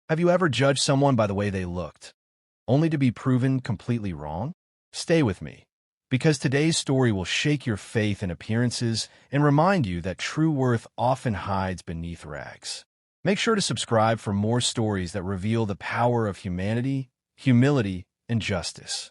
Have you ever judged someone by the way they looked, only to be proven completely wrong? Stay with me, because today's story will shake your faith in appearances and remind you that true worth often hides beneath rags. Make sure to subscribe for more stories that reveal the power of humanity, humility, and justice.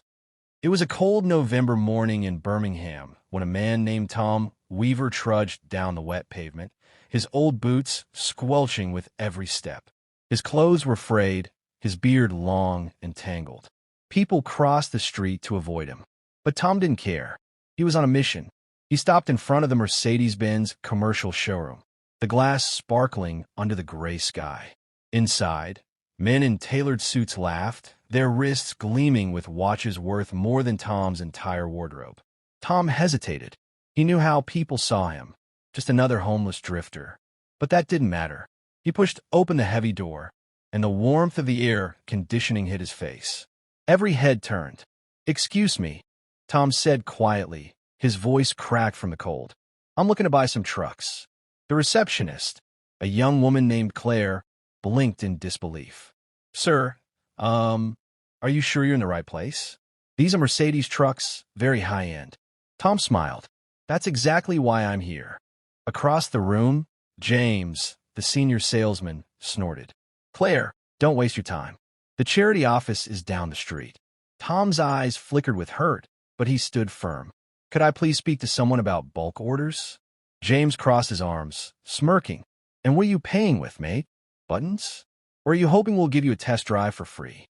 It was a cold November morning in Birmingham when a man named Tom Weaver trudged down the wet pavement, his old boots squelching with every step. His clothes were frayed, his beard long and tangled. People crossed the street to avoid him. But Tom didn't care. He was on a mission. He stopped in front of the Mercedes-Benz commercial showroom, the glass sparkling under the gray sky. Inside, men in tailored suits laughed, their wrists gleaming with watches worth more than Tom's entire wardrobe. Tom hesitated. He knew how people saw him, just another homeless drifter. But that didn't matter. He pushed open the heavy door, and the warmth of the air conditioning hit his face. Every head turned. "Excuse me," Tom said quietly, his voice cracked from the cold. "I'm looking to buy some trucks." The receptionist, a young woman named Claire, blinked in disbelief. "Sir, are you sure you're in the right place? These are Mercedes trucks, very high-end." Tom smiled. "That's exactly why I'm here." Across the room, James, the senior salesman, snorted. "Claire, don't waste your time. The charity office is down the street." Tom's eyes flickered with hurt, but he stood firm. "Could I please speak to someone about bulk orders?" James crossed his arms, smirking. "And what are you paying with, mate? Buttons? Or are you hoping we'll give you a test drive for free?"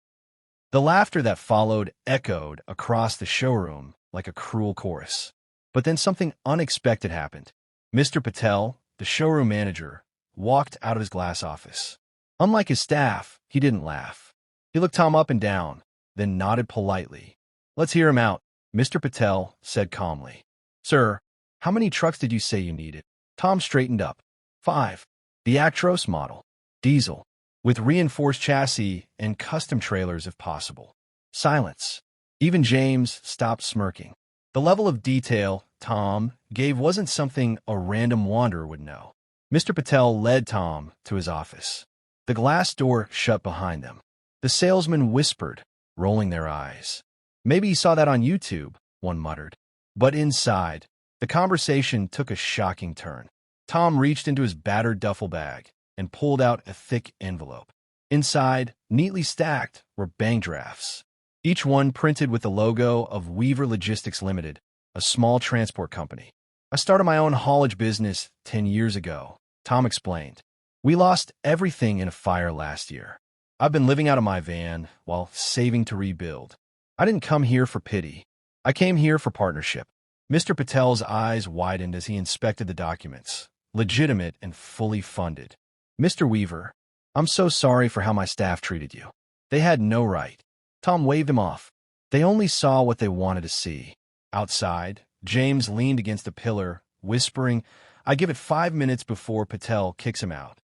The laughter that followed echoed across the showroom like a cruel chorus. But then something unexpected happened. Mr. Patel, the showroom manager, walked out of his glass office. Unlike his staff, he didn't laugh. He looked Tom up and down, then nodded politely. "Let's hear him out," Mr. Patel said calmly. "Sir, how many trucks did you say you needed?" Tom straightened up. 5. The Actros model. Diesel. With reinforced chassis and custom trailers if possible. Silence. Even James stopped smirking. The level of detail Tom gave wasn't something a random wanderer would know. Mr. Patel led Tom to his office. The glass door shut behind them. The salesman whispered, rolling their eyes. "Maybe he saw that on YouTube," one muttered. But inside, the conversation took a shocking turn. Tom reached into his battered duffel bag and pulled out a thick envelope. Inside, neatly stacked, were bank drafts, each one printed with the logo of Weaver Logistics Limited, a small transport company. "I started my own haulage business 10 years ago," Tom explained. "We lost everything in a fire last year. I've been living out of my van while saving to rebuild. I didn't come here for pity. I came here for partnership." Mr. Patel's eyes widened as he inspected the documents, legitimate and fully funded. "Mr. Weaver, I'm so sorry for how my staff treated you. They had no right." Tom waved him off. They only saw what they wanted to see. Outside, James leaned against a pillar, whispering, "I give it 5 minutes before Patel kicks him out."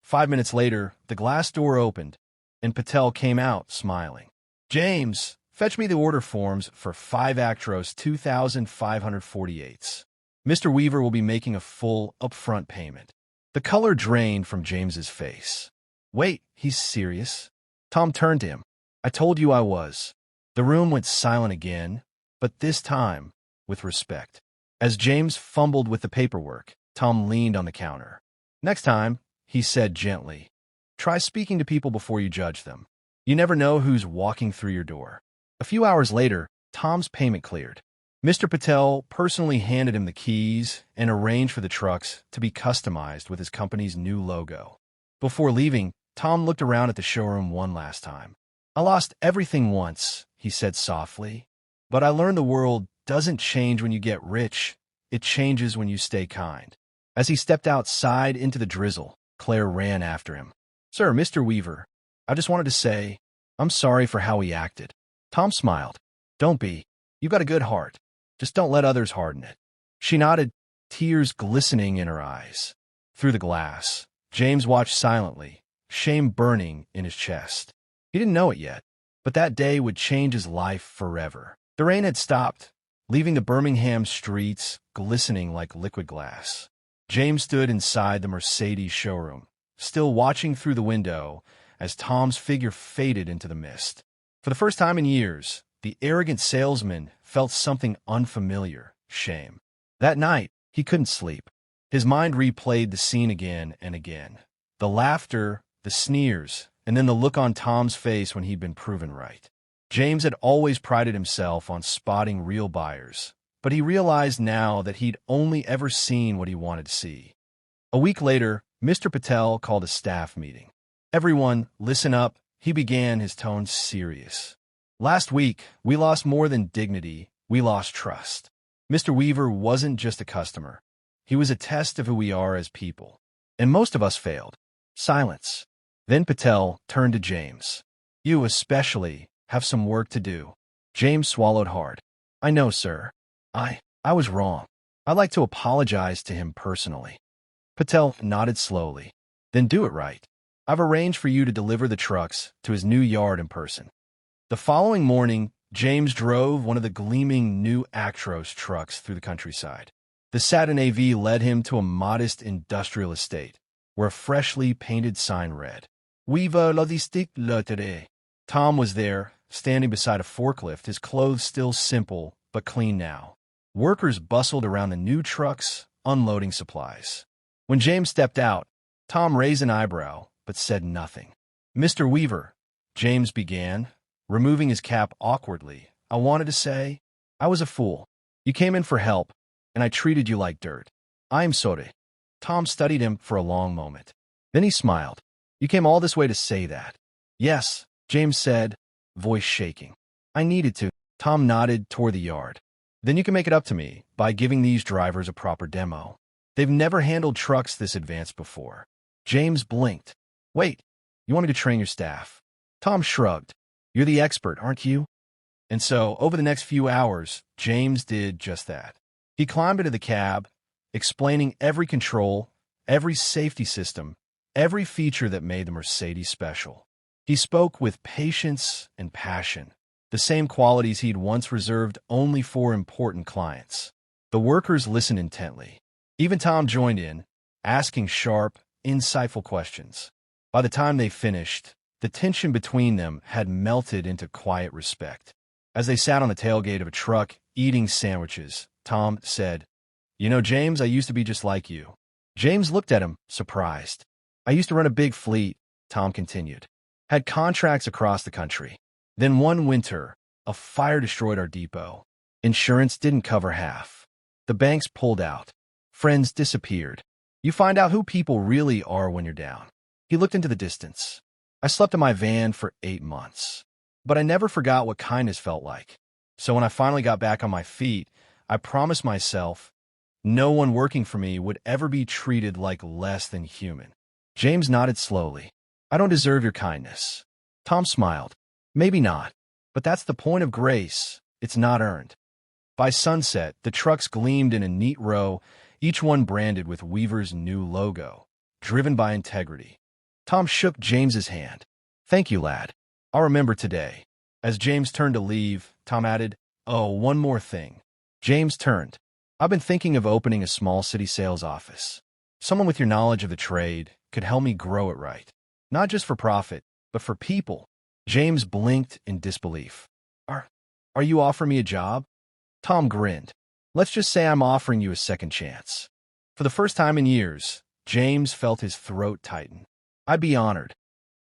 5 minutes later, the glass door opened, and Patel came out, smiling. "James, fetch me the order forms for 5 Actros 2,548s. Mr. Weaver will be making a full, upfront payment." The color drained from James's face. "Wait, he's serious?" Tom turned to him. "I told you I was." The room went silent again, but this time with respect. As James fumbled with the paperwork, Tom leaned on the counter. "Next time," he said gently, "try speaking to people before you judge them. You never know who's walking through your door." A few hours later, Tom's payment cleared. Mr. Patel personally handed him the keys and arranged for the trucks to be customized with his company's new logo. Before leaving, Tom looked around at the showroom one last time. "I lost everything once," he said softly, "but I learned the world doesn't change when you get rich. It changes when you stay kind." As he stepped outside into the drizzle, Claire ran after him. "Sir, Mr. Weaver, I just wanted to say, I'm sorry for how he acted." Tom smiled. "Don't be. You've got a good heart. Just don't let others harden it." She nodded, tears glistening in her eyes. Through the glass, James watched silently, shame burning in his chest. He didn't know it yet, but that day would change his life forever. The rain had stopped, leaving the Birmingham streets glistening like liquid glass. James stood inside the Mercedes showroom, still watching through the window as Tom's figure faded into the mist. For the first time in years, the arrogant salesman felt something unfamiliar: shame. That night, he couldn't sleep. His mind replayed the scene again and again. The laughter, the sneers, and then the look on Tom's face when he'd been proven right. James had always prided himself on spotting real buyers, but he realized now that he'd only ever seen what he wanted to see. A week later, Mr. Patel called a staff meeting. "Everyone, listen up," he began, his tone serious. "Last week, we lost more than dignity, we lost trust. Mr. Weaver wasn't just a customer. He was a test of who we are as people. And most of us failed." Silence. Then Patel turned to James. "You especially have some work to do." James swallowed hard. "I know, sir. I was wrong. I'd like to apologize to him personally." Patel nodded slowly. "Then do it right. I've arranged for you to deliver the trucks to his new yard in person." The following morning, James drove one of the gleaming new Actros trucks through the countryside. The Saturn AV led him to a modest industrial estate, where a freshly painted sign read, "Viva Logistique Loterie." Tom was there, standing beside a forklift, his clothes still simple but clean now. Workers bustled around the new trucks, unloading supplies. When James stepped out, Tom raised an eyebrow but said nothing. "Mr. Weaver," James began, removing his cap awkwardly, "I wanted to say, I was a fool. You came in for help, and I treated you like dirt. I'm sorry." Tom studied him for a long moment. Then he smiled. "You came all this way to say that?" "Yes," James said, voice shaking. "I needed to." Tom nodded toward the yard. "Then you can make it up to me by giving these drivers a proper demo. They've never handled trucks this advanced before." James blinked. "Wait, you want me to train your staff?" Tom shrugged. "You're the expert, aren't you?" And so, over the next few hours, James did just that. He climbed into the cab, explaining every control, every safety system, every feature that made the Mercedes special. He spoke with patience and passion, the same qualities he'd once reserved only for important clients. The workers listened intently. Even Tom joined in, asking sharp, insightful questions. By the time they finished, the tension between them had melted into quiet respect. As they sat on the tailgate of a truck, eating sandwiches, Tom said, "You know, James, I used to be just like you." James looked at him, surprised. "I used to run a big fleet," Tom continued. "Had contracts across the country. Then one winter, a fire destroyed our depot. Insurance didn't cover half. The banks pulled out. Friends disappeared. You find out who people really are when you're down." He looked into the distance. "I slept in my van for 8 months. But I never forgot what kindness felt like. So when I finally got back on my feet, I promised myself no one working for me would ever be treated like less than human." James nodded slowly. "I don't deserve your kindness." Tom smiled. "Maybe not, but that's the point of grace. It's not earned." By sunset, the trucks gleamed in a neat row, each one branded with Weaver's new logo, driven by integrity. Tom shook James's hand. "Thank you, lad. I'll remember today." As James turned to leave, Tom added, "Oh, one more thing." James turned. "I've been thinking of opening a small city sales office. Someone with your knowledge of the trade could help me grow it right. Not just for profit, but for people." James blinked in disbelief. Are you offering me a job?" Tom grinned. "Let's just say I'm offering you a second chance." For the first time in years, James felt his throat tighten. "I'd be honored."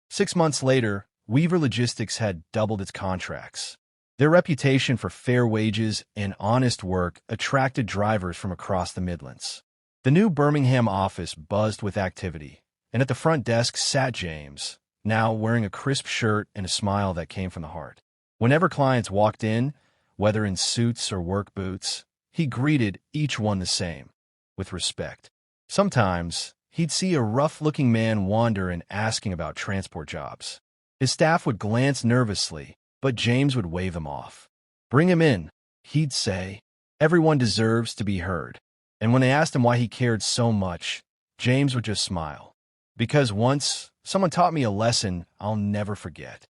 6 months later, Weaver Logistics had doubled its contracts. Their reputation for fair wages and honest work attracted drivers from across the Midlands. The new Birmingham office buzzed with activity, and at the front desk sat James, now wearing a crisp shirt and a smile that came from the heart. Whenever clients walked in, whether in suits or work boots, he greeted each one the same, with respect. Sometimes, he'd see a rough-looking man wander in asking about transport jobs. His staff would glance nervously, but James would wave them off. "Bring him in," he'd say. "Everyone deserves to be heard." And when they asked him why he cared so much, James would just smile. "Because once, someone taught me a lesson I'll never forget."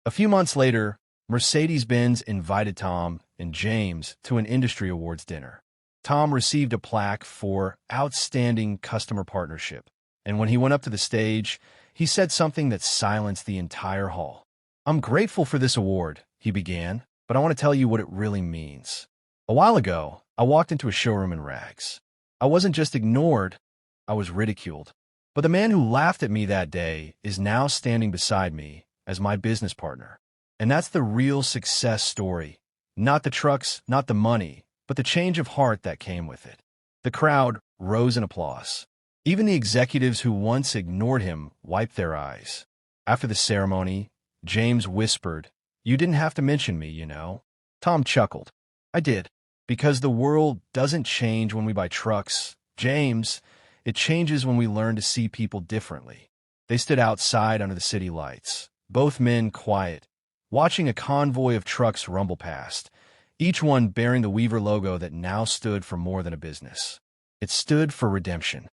A few months later, Mercedes-Benz invited Tom and James to an industry awards dinner. Tom received a plaque for outstanding customer partnership, and when he went up to the stage, He said something that silenced the entire hall. "I'm grateful for this award," he began, "but I want to tell you what it really means. A while ago, I walked into a showroom in rags. I wasn't just ignored, I was ridiculed. But the man who laughed at me that day is now standing beside me as my business partner. And that's the real success story. Not the trucks, not the money, but the change of heart that came with it." The crowd rose in applause. Even the executives who once ignored him wiped their eyes. After the ceremony, James whispered, "You didn't have to mention me, you know." Tom chuckled. "I did. Because the world doesn't change when we buy trucks, James. It changes when we learn to see people differently." They stood outside under the city lights, both men quiet, watching a convoy of trucks rumble past, each one bearing the Weaver logo that now stood for more than a business. It stood for redemption.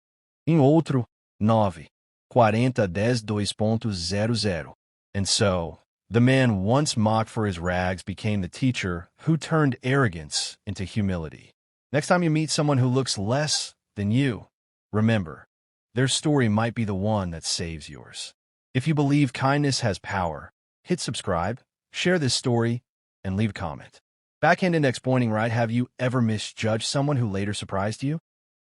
Em outro, 9, 40, 10, 2.00. And so, the man once mocked for his rags became the teacher who turned arrogance into humility. Next time you meet someone who looks less than you, remember, their story might be the one that saves yours. If you believe kindness has power, hit subscribe, share this story, and leave a comment. Backhand index pointing right. Have you ever misjudged someone who later surprised you?